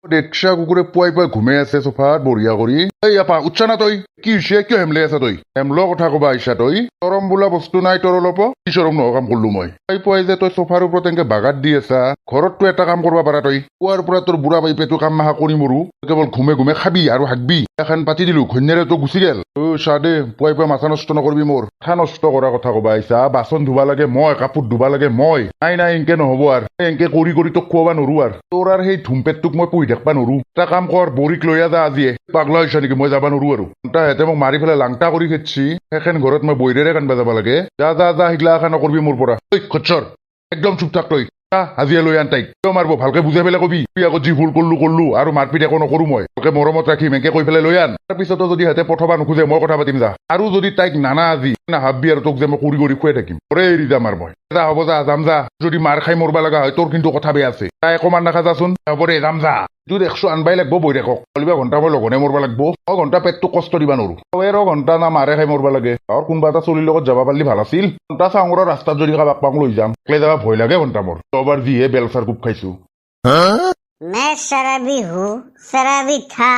দেখছা কুকুৰে পুৱাই পুৱাই ঘুমাই আছে চোফাত বঢ়িয়া কৰি। এই আপা উঠছা না তই? কি হৈছে? কিয় হেমলাই আছা তই? হেমলৰ কথা কবা আহিছা তই? চৰম বোলা বস্তু নাই তোৰ অলপ? কি চৰম নহয় কাম কৰলো মই? পুৱাই পুৱাই যে তই চোফাৰ ওপৰত এনেকে বাগাত দি আছা, ঘৰততো এটা কাম কৰবা পাৰা তই। পুৱাৰ পৰা তোৰ বুঢ়া বাইপেটো কাম মাহা কৰি মৰো, কেৱল ঘুমে ঘুমে খাবি আৰু হাগবি। এখন পাতি দিলো, ঘন্যাৰে তো গুচি গেল। চা দে, পুৱাই পুৱাই মাথা নষ্ট নকৰবি মোৰ। মাথা নষ্ট কৰা কথা কবা আহিছা? বাচন ধুবা লাগে মই, কাপোৰ ধুবা লাগে মই। নাই নাই এনকে নহব আৰু এনকে কৰি কৰি তোক খুৱাবা নৰো আৰু। তোৰ আৰু সেই ধুমপেটটোক মই পুহি থাকবা নৰো। এটা কাম কৰ, বৰিক লৈ যা আজিয়ে। পাগলা হৈছা নেকি? মই যাবা নৰো আৰু। হেঁতে মোক মাৰি পেলাই লাংটা কৰি খেদছি, সেইখন ঘৰত মই বৈৰেৰে কান্দবা যাবা লাগে? যা যা যা, সিগলা এখা নকৰবি মোৰ পৰা। ঐ খচ্চৰ, একদম চুপ থাক তই। আজিয়ে লৈ আন তাইক। কিয় মাৰব? ভালকে বুজাই পেলাই কবি। তুই আগত যি ভুল কৰলো আৰু মাৰপিট একো নকৰো মই। ভালকে মৰমত ৰাখিম, এনেকে কৈ পেলাই লৈ আন। তাৰপিছতো যদি সিহঁতে পঠাবা নোখোজে মই কথা পাতিম যা। আৰু যদি তাইক নানা আজি নাভাববি আৰু তোক যে মই কৰি কৰি খুৱাই থাকিম। ওৰে এৰি যাম আৰু মই। যা হ'ব যা, যাম যা। যদি মাৰ খাই মৰবা লগা হয় তোৰ কিন্তু কথা বেয়া আছে। তাই অকমান নাখা যাচোন। হ'ব দে যাম যা। যদি 100 আনবাই লাগব বৈ থাকক। চলিবা ঘণ্টা মই লগনে মৰবা লাগব। মই ঘণ্টা পেটটোক কষ্ট দিবা নোৱাৰো। তই ঘণ্টা না মাৰে খাই মৰবা লাগে। আৰু কোনোবা এটা চলিৰ লগত যাবা পাৰিলে ভাল আছিল। ঘণ্টা চাঙৰৰ ৰাস্তাত যদি কাবাক পাওঁ লৈ যাম। একলে যাবা ভয় লাগে ঘণ্টা মোৰ। তবাৰ যিহে বেলচাৰ কোব খাইছো। मैं शराबी हूँ, शराबी था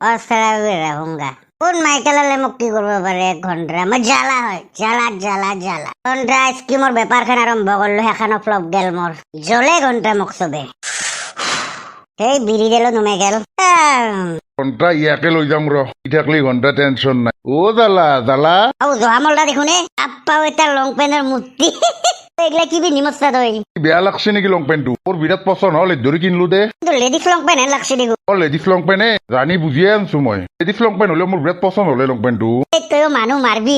और शराबी रहूंगा। কোন মাইকেলালে মোক কি কৰিব পাৰে? ঘণ্টা মই জ্বালা হয়, জ্বালা জ্বালা জ্বালা। ঘণ্টা স্কিমৰ বেপাৰখন আৰম্ভ কৰিলো, সেইখনো ফ্লপ গেল মোৰ। জ্বলে ঘণ্টা মোক চবে। সেই বিৰি দিলো নুমে গেল। ঘণ্টা ইয়াকে লৈ যাম ৰ। থাকলি ঘণ্টা টেনচন নাই। ও জ্বালা জ্বালা। জহামলটা দেখোনে আপ্পাও এটা লং পেন্টৰ মূৰ্তি। এগলা কি পিন্ধি মস্তা তই? বেয়া লাগছে নেকি লং পেন্টটো? মোৰ বিৰাট পচন্দ হল, ধৰি কিনলো দে। লেডিজ লং পেন্ট হেন লাগছে দেখো। লেডিজ লং পেণ্টে ৰাণী বুজিয়ে আনছো মই। লেডিজ লং পেণ্ট হলেও মোৰ বিৰাট পচন্দ হলে লং পেণ্টটো। তইও মানুহ মাৰবি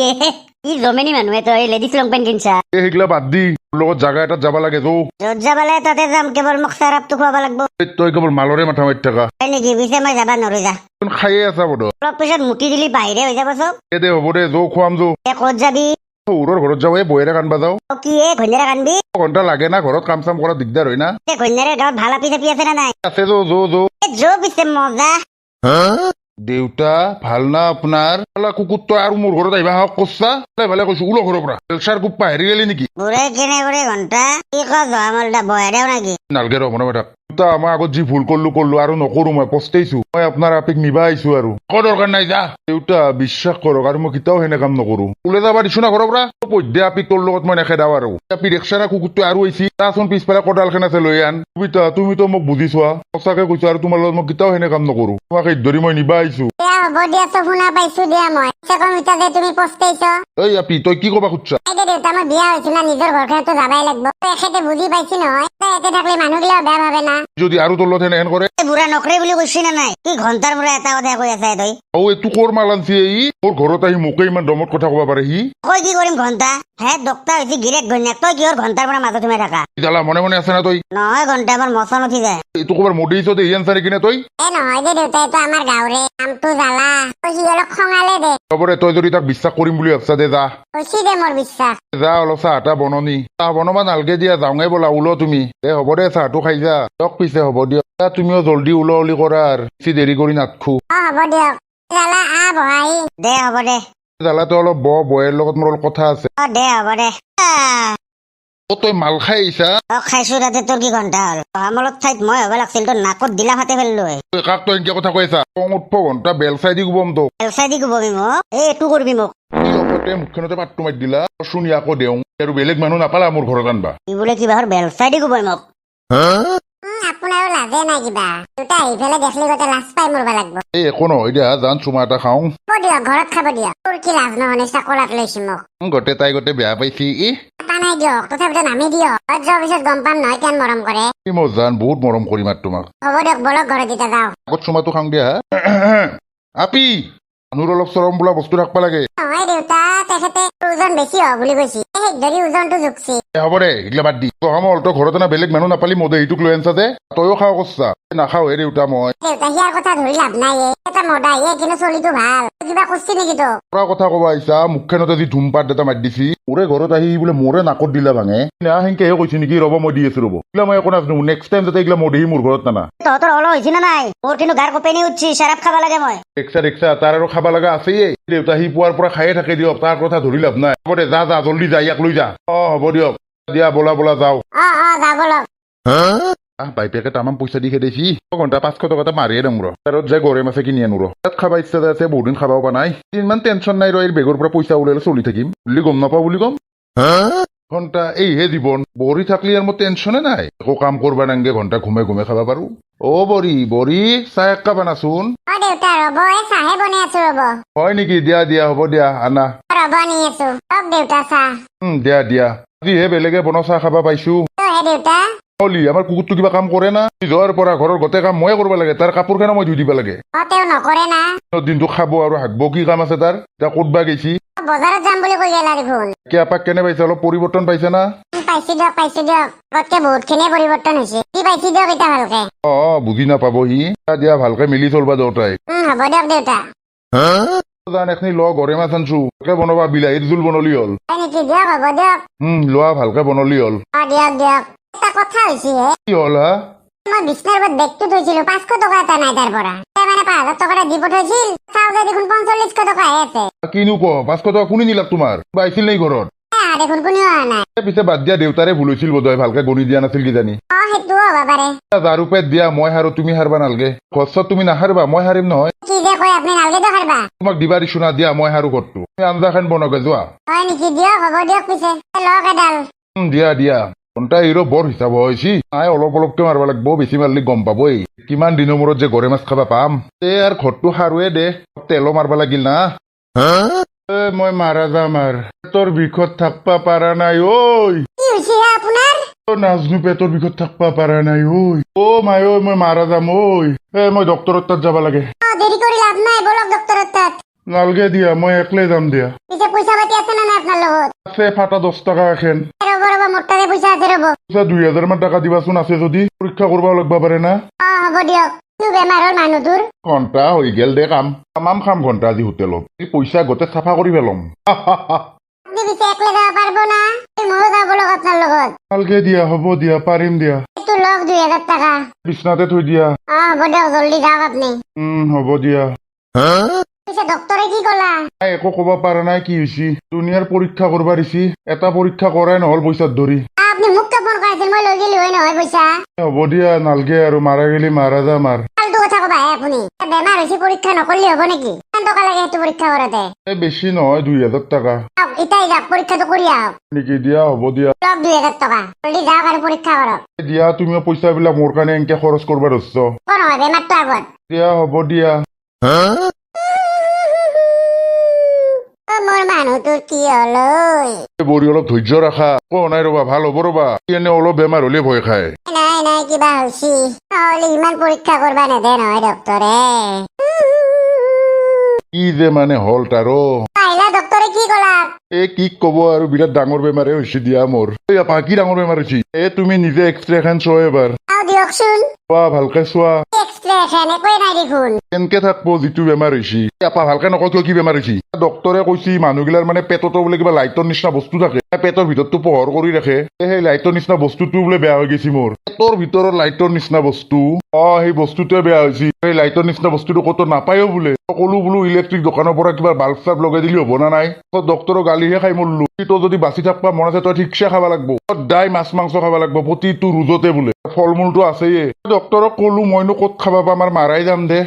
ই জমেনি মানুহে তই লেডিজ লং পেন্ট কিনছা। সেইগিলা বাদ দি মোৰ লগত জাগা এটাত যাবা লাগে। য'ত যাবালে তাতে যাম, কেৱল মোক চাৰাপটো খুৱাব লাগব। তই কেৱল মালৰে মাথা মাৰি থাকা। হয় নেকি? পিছে মই যাবা নোৱাৰো যা। খায়ে আছা বদ। অলপ পিছত মুটি দিলি বাহিৰে হৈ যাব চব। দে হ'ব দে, খুৱাম ক'ত যাবি? সৌৰৰ ঘৰত যাওঁ, এই বহেৰে কান্দবা যাওঁ। কি ঘন্যাৰে কান্দবি? ঘণ্টা লাগে না, ঘৰত কাম চাম কৰা দিগদাৰ হয় না। ঘন্যাৰে গাঁৱত ভাল আপি চাপি আছে না নাই? আছে পিছে মজা। দেউতা ভাল না আপোনাৰ? কুকুৰটো আৰু মোৰ ঘৰত আহিবা হক কচ্ছা ভালে কৈছো। ওলো ঘৰৰ পৰা। বেলচাৰ কোপ পাহেৰি গেলি নেকি? বুঢ়ে কেনে বুঢ়ে ঘণ্টা কি কমলটা বহেৰেও নেকি? নালগে ৰ মনে থাক। মই আগত যি ভুল কৰলো আৰু নকৰো। মই পস্তাইছো। মই আপোনাৰ আপিক নিবা আহিছো আৰু। দৰকাৰ নাই যা। দেউতা বিশ্বাস কৰক, আৰু মই কেতিয়াও সেনে কাম নকৰো। ওলাই যাবা দিছো না ঘৰৰ পৰা। পদ্যে আপিক তোৰ লগত মই নেখেদাও আৰু। আপি দেখছা না কুকুৰটো আৰু আহিছি। তাচোন পিছফালে কদালখন আছে লৈ আন। তুমিতো মোক বুজি চোৱা। সঁচাকে কৈছো, আৰু তোমাৰ লগত মই কেতিয়াও সেনে কাম নকৰো। তোমাক ধৰি মই নিবা আহিছো। হ'ব দিয়া, তো শুনা পাইছো দিয়া। মই তুমি পস্তাইছ। এই আপি তই কি কবা খুজছা? দেউতা মই বিয়া হৈছো না, নিজৰ ঘৰখনতো যাবাই লাগব। এখেতে বুজি পাইছি নহয়। এতে থাকলে মানুহগিলাও বেয়া ভাবে না। যদি আৰু তোৰ লগত হেন কৰে? বুঢ়া নকৰে বুলি কৈছি না নাই? কি ঘণ্টাৰ পৰা এটা কথা কৈ আছে তই? এইটো কৰ মাল আনছি? মোৰ ঘৰত আহি মোকে ইমান দমত কথা কব পাৰে সি? কই কি কৰিম ঘণ্টা? ডক্তৰ হৈছে গিৰেক ঘৈণীয়েক। তই কিহৰ ঘণ্টাৰ পৰা মাজত সোমাই থাকা? জ্বালা মনে মনে আছে না তই? নহয় ঘণ্টা মোৰ মচন উঠি যায়। এইটো কবাৰ মডিছ দেহি আনছা নেকি নে তই? নহয় দে দেউতা, এইটো আমাৰ গাঁৱৰে নামটো জ্বালা। সি অলপ খঙালে দে। খবৰে তই যদি তাক বিশ্বাস কৰিম বুলি ভাবছা দে যা। হৈছি দে মোৰ বিশ্বাস। যা অলপ চাহ এটা বননি। চাহ বনাবা নালগে দিয়া, যাওঁগে বোলা। ওলো তুমি। হ'ব দে, চাহটো খাই যা। পিছে হ'ব দিয়ক। তুমিও জল্দি ওলি কৰা আৰু বেছি দেৰি কৰি নাথখো। হ'ব দিয়ক। জ্বালা বহাই দে। হ'ব দে জ্বালাটো অলপ বয়েৰ লগত মোৰ অলপ কথা আছে। দে হ'ব দে। তই মাল খাই আহিছা? খাইছো। তাতে তোৰ কি ঘণ্টা হ'ল? আমলত ঠাইত মই হ'ব লাগছিল, তোৰ নাকত দিলা ফাটে ফেললো। কাক তই এনেকে কথা কৈ আছা? খং উঠব ঘণ্টা বেল চাই দি গুবম তোক। বেল চাই দি গুবমি মোক? এইটো কৰবি মোক? মুখখনতে পাতটো মাৰি দিলা। শুনি আকৌ দেওঁ আৰু বেলেগ মানুহ নাপালা মোৰ ঘৰত আনবা। কি বোলে কিবা বেল চাই দি গুবই মোক? আপোনাৰো লাজে নাই কিবা? দুটা আহি পেলাই দেখলি গোটেই লাজ পাই মৰবা লাগব। একো নহয় দিয়া, যান চুমা এটা খাওঁ। দিয়ক, ঘৰত খাব দিয়ক। তোৰ কি লাজ নহনে চাকলাত লৈছি মোক? তাই বেয়া পাইছি। নাই দিয়ক, তথাপিতো নামি দিয়ক। যোৱাৰ পিছত গম পাম নহয় কেন মৰম কৰে। মই জান বহুত মৰম কৰিম আৰু তোমাক। হ'ব দিয়ক, বলক ঘৰত এতিয়া যাওঁ। আগত চুমাটো খাওঁ দিয়া। আপি মানুহৰ অলপ চৰম বোলা বস্তু থাকবা লাগে। নহয় দেউতা, তেখেতে ওজন বেছি হ বুলি কৈছি। ধৰি ওজনটো জুখছি। হ'ব দে, এইগিলা বাদ দি। তই ঘৰত না বেলেগ মানুহ নাপালি মদেহিটোক লৈ আনছা যে। তইও খাওঁ কচ্ছা। নাখাওঁ হে দেউতা মই। দেউতা সিয়াৰ কথা ধৰি লাভ নাই। এটা মদা কিন্তু চলিটো ভাল। কিবা কৰছি নেকি তো? কথা কবা আহিছা? মুখখনতে যি ধুমপাত এটা মাৰি দিছি। মোৰে ঘৰত আহি বোলে মোৰে নাকত দিলা ভাঙে। সেনকেহে কৈছি নেকি? ৰ'ব মই দি আছো ৰ'ব। এইগিলা মই একো নাজানো। নেক্সট টাইম যাতে এইগিলা মদেহি মোৰ ঘৰত নানা। তহঁতৰ অলপ হৈছে না নাই? মোৰ কিন্তু গাৰ কপেনি উঠছি। চাৰাপ খাবা লাগে মই। দেখছা তাৰ আৰু খাবা লগা আছেই। দেউতা সি পুৱাৰ পৰা খায়ে থাকে দিয়ক। তাৰ কথা ধৰি লাভ নাই। হ'ব দে, যা জল্দি যা, ইয়াক লৈ যা। হ'ব দিয়ক দিয়া, বলা যাওঁ। যা বলক। বাইপেকে তামাম পইচা দি খেদাইছি ঘণ্টা 500 টকা এটা মাৰিয়ে দিম ৰ তাৰত যাই গৰৈ মাছে কিনি আনো ৰ তাত খাবা ইচ্ছা যায় আছে বহুত দিন খাবাও পা নাই ইমান টেনশ্যন নাই ৰ এই বেগৰ পৰা পইচা ওলালে চলি থাকিম বুলি গম নাপাওঁ বুলি কম ঘণ্টা এইহে জীৱন বৰি থাকলি আৰু মোৰ টেনশ্যনে নাই একো কাম কৰবা নাংগে ঘণ্টা ঘুমে ঘুমে খাবা পাৰো বৰি চাহ এক কাপ আনাচোন অ দেউতা ৰ'ব এই চাহে বনাই আছো ৰ'ব হয় নেকি দিয়া হ'ব দিয়া আনা ৰ'ব নি আছো অক দেউতা চাহ দিয়া আজিহে বেলেগে বনোৱা চাহ খাবা পাইছো হে দেউতা অলি আমাৰ কুকুৰটো কিবা কাম কৰে না যোৱাৰ পৰা ঘৰৰ গোটেই কাম ময়ে কৰিব লাগে তাৰ কাপোৰ খানা মই ধুই দিব লাগে তেওঁ নকৰে না দিনটো খাব আৰু হাগব কি কাম আছে তাৰ এতিয়া ক'তবা গৈছি বজাৰত যাম বুলি কৈ গেলা দেখোন আপাক কেনে পাইছে অলপ পৰিৱৰ্তন পাইছে না পাইছো দিয়ক আগতকে বহুতখিনি পৰিৱৰ্তন হৈছে কি পাইছি দিয়ক এতিয়া ভালকে বুজি নাপাব সি দিয়া ভালকে মিলি চলবা দেউতাই হ'ব দিয়ক দেউতা জান এখনি ল গৰৈ মাছ আনছো ভালকে বনাবা বিলাহীৰ জোল বনলি হ'ল হয় নেকি দিয়ক হ'ব দিয়ক লোৱা ভালকে বনলি হ'ল দিয়ক এটা কথা হৈছে হে কি হ'ল হা মই বিছনাৰ ওপৰত বেগটো থৈছিলো 500 টকা এটা নাই তাৰ পৰা মানে 5000 টকা এটা দি পঠাইছিল চাওঁতে দেখোন 4500 টকাহে আছে কিনো ক 500 টকা কোনে নিলাক তোমাৰ আহিছিল নেকি ঘৰত দেখোন কোনেও অহা নাই পিছে বাদ দিয়া দেউতাৰে ভুল হৈছিল বোধহয় ভালকে গণি দিয়া নাছিল কিজানি সেইটো হ'ব পাৰে ঝাৰু পেট দিয়া মই হাৰো তুমি হাৰবা নালগে ঘৰত তুমি নাহাৰবা মই হাৰিম নহয় কি যে কয় আপুনি নালগে দিয়ক হাৰবা তোমাক দিবা দিছো না দিয়া মই হাৰো ঘৰটো তুমি আঞ্জাখন বনকে যোৱা হয় নেকি দিয়ক হ'ব দিয়ক পিছে লওক এডাল দিয়া ঘণ্টা হিৰো বৰ হিচাপ হৈছে নাই অলপকে মাৰবা লাগব বেছি মাৰলি গম পাবই কিমান দিনৰ মূৰত যে গৰৈ মাছ খাবা পাম আৰু ঘৰটো সাৰুৱে দে তেলো মাৰবা লাগিল না মই মাৰা যাম আৰু পেটৰ বিষত থাকবা পাৰা নাই ঐ কি হৈছে আপোনাৰ নাজনো পেটৰ বিষত থাকবা পাৰা নাই ঐ মাই মই মাৰা যাম মই ডক্তৰৰ তাত যাবা লাগে দেৰি কৰি লাভ নাই বলক ডক্তৰৰ তাত নালগে দিয়া মই একলে যাম দিয়া পিছে পইচা পাতি আছে না নাই আপোনাৰ লগত আছে ফাটা 10 টকা এখন ৰ'ব মোৰ তাতে পইচা আছে ৰ'ব পইচা 2000 মান টকা দিবাচোন আছে যদি পৰীক্ষা কৰিব লাগবা পাৰে না হ'ব দিয়ক বেমাৰৰ মানুহটোৰ ঘণ্টা হৈ গেল দে কাম তামাম খাম ঘণ্টা আজি হোটেলত পইচা গোটেই চাফা কৰি পেলম আপুনি পিছে একলে যাব পাৰিব না ময়ো যাব লগ আপোনাৰ লগত ভালকে দিয়া হ'ব দিয়া পাৰিম দিয়া এইটো লওক 2000 টকা বিছনাতে থৈ দিয়া হ'ব দিয়ক জলদি যাওক আপুনি হ'ব দিয়া পিছে ডক্তৰে কি ক'লা একো ক'ব পৰা নাই কি হৈছে দুনিয়াৰ পৰীক্ষা কৰবা দিছি এটা পৰীক্ষা কৰাই নহল পইচাত ধৰি আপুনি মোক ফোন কৰাইছিল মই লৈ গেলি হয় নহয় পইচা হ'ব দিয়া নালগে আৰু মাৰা গেলি মাৰা যাম আৰু ফাল্টু কথা ক'বা আপুনি বেমাৰ হৈছে পৰীক্ষা নকৰিলে হ'ব নেকি কিমান টকা লাগে সেইটো পৰীক্ষা কৰোঁতে বেছি নহয় 2000 টকা ইটাই যাওক পৰীক্ষাটো কৰি আহক নেকি দিয়া হ'ব দিয়া লওক 2000 টকা জলদি যাওক আৰু পৰীক্ষা কৰক দিয়া তুমিও পইচাবিলাক মোৰ কাৰণে এনেকে খৰচ কৰবা ধৰছ নহয় বেমাৰটো আগত দিয়া হ'ব দিয়া মোৰ মানুহটোৰ কি হ'ল বৰি অলপ ধৈৰ্য ৰাখা নাই ৰবা ভাল হ'ব ৰবা এনে অলপ বেমাৰ হলে ভয় খায় নাই কিবা হৈছে নহ'লে ইমান পৰীক্ষা কৰবা নেদে নহয় ডক্তৰে কি যে মানে হ'ল তাৰো আহিলা ডক্তৰে কি ক'লা কি কব আৰু বিৰাট ডাঙৰ বেমাৰে হৈছে দিয়া মোৰ আপা কি ডাঙৰ বেমাৰ হৈছে তুমি নিজে এক্সৰে এখন চোৱা এবাৰ দিয়কচোন চোৱা ভালকে চোৱা এক্সৰে এখন একোৱে নাই দেখোন কেনকে থাকবো যিটো বেমাৰ হৈছে আপা ভালকে নকয় কিয় কি বেমাৰ হৈছে ডক্তৰে কৈছি মানুহগিলাৰ মানে পেটতো বোলে কিবা লাইটৰ নিচিনা বস্তু থাকে পেটৰ ভিতৰতো পোহৰ কৰি ৰাখে সেই লাইটৰ নিচিনা বস্তুটো বোলে বেয়া হৈ গৈছে মোৰ পেটৰ ভিতৰত লাইটৰ নিচিনা বস্তু সেই বস্তুটোৱে বেয়া হৈছে সেই লাইটৰ নিচিনা বস্তুটো ক'তো নাপায়ও বোলে সকলো বোলো ইলেক্ট্ৰিক দোকানৰ পৰা কিবা বাল্ব চাল্ব লগাই দিলে হ'ব না নাই ডক্তৰৰ গালিহে খাই মৰলো তই যদি বাচি থাকবা মন আছে তই ঠিকছে খাব লাগব সদায় মাছ মাংস খাব লাগব প্ৰতিটো ৰোজতে বোলে ফল মূলটো আছেয়ে ডক্তৰক কলো মইনো ক'ত খাবা পাম আৰু মাৰাই যাম দে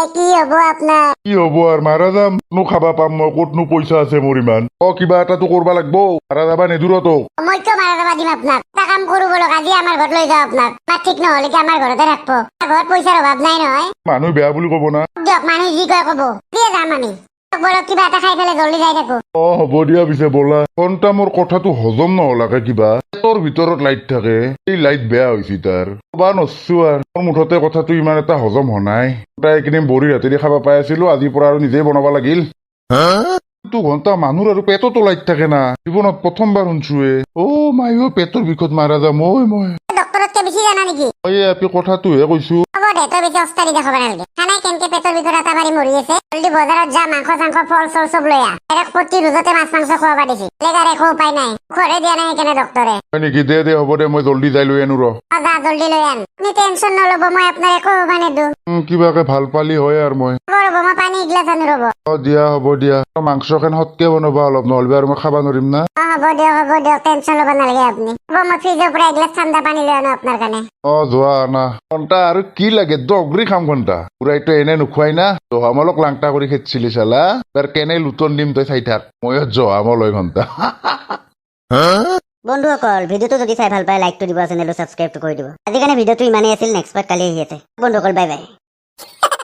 কি হ'ব আপোনাৰ কি হ'ব আৰু মাৰা যাম নো খাবা পাম মই ক'তনো পইচা আছে মোৰ ইমান কিবা এটাতো কৰবা লাগব মাৰা যাবা নেদুৰ তোক মই কিয় মাৰা যাবা দিম আপোনাক এটা কাম কৰো বলক আজি আমাৰ ঘৰত লৈ যাওঁ আপোনাক ঠিক নহ'লে কি আমাৰ ঘৰতে ৰাখব ঘৰত পইচাৰ অভাৱ নাই নহয় মানুহ বেয়া বুলি ক'ব না দিয়ক মানুহ যি কয় ক'ব দিয়ে যাম আমি বলক কিবা এটা খাই পেলাই জলদি যাই থাকো হ'ব দিয়া পিছে বলা ঘণ্টা মোৰ কথাটো হজম নহলাকে কিবা পেটৰ ভিতৰত লাইট থাকে এই লাইট বেয়া হৈছে তাৰ কবা নচ্ছো আৰু মোৰ মুঠতে কথাটো ইমান এটা হজম হোৱা নাই তাই এইকেইদিন বৰি ৰাতিৰে খাব পাই আছিলো আজিৰ পৰা আৰু নিজেই বনাব লাগিল ঘণ্টা মানুহৰ আৰু পেটতো লাইট থাকে না জীৱনত প্ৰথমবাৰ শুনছোৱে মাইও পেটৰ বিষত মাৰা যাম মই ডক্তৰতকে বেছি জানা নেকি আপি কথাটোহে কৈছো হ'ব দে তই বেছি অস্তাৰি দেখাব নালাগে খানাই কেনকে পেটৰ ভিতৰত এটা মাৰি মৰি আছে জলদি বজাৰত যা মাংস চাংস ফল চল চব লৈ আহ এক প্ৰতিৰোধতে মাছ মাংস খোৱাব দিছি বেলেগ একো উপায় নাই ঘৰে দিয়া নাই সেইকাৰণে ডক্তৰে হয় নেকি? দে হ'ব দে, মই জল্দি যাই লৈ আনো ৰ। যা জলদি লৈ আন আপুনি টেনচন নল'ব মই আপোনাৰ একো হ'ব নেদো কিবাকে ভাল পালি হয় আৰু মই। ৰ'ব মই পানী এগিলাচ আনো ৰ'ব দিয়া হ'ব দিয়া, মাংসখন হতকে বনাবা অলপ, নহ'লে আৰু মই খাব নোৱাৰিম না। হ'ব দিয়ক টেনচন ল'ব নালাগে আপুনি হ'ব মই ফ্ৰিজৰ পৰা এগিলাচ ঠাণ্ডা পানী লৈ আনো আপোনাৰ কাৰণে যোৱা না ঘণ্টা আৰু কি লাগে দগৰি খাম ঘণ্টা পুৰাইতো এনে নোখোৱাই না। জহামলক লাংটা কৰি খেদিছিলি চালা, তাৰ কেনে লুটন দিম তই চাই থাক, মই জহামল হয় ঘণ্টা। বন্ধুসকল ভিডিঅ'টো যদি চাই ভাল পায় লাইকটো দিব, চেনেলটো ছাবস্ক্ৰাইবটো কৰি দিব। আজিৰ কাৰণে ভিডিঅ'টো ইমানেই আছিল, নেক্সট পাৰ্ট কালি আহি আছে। বন্ধুসকল বাই বাই।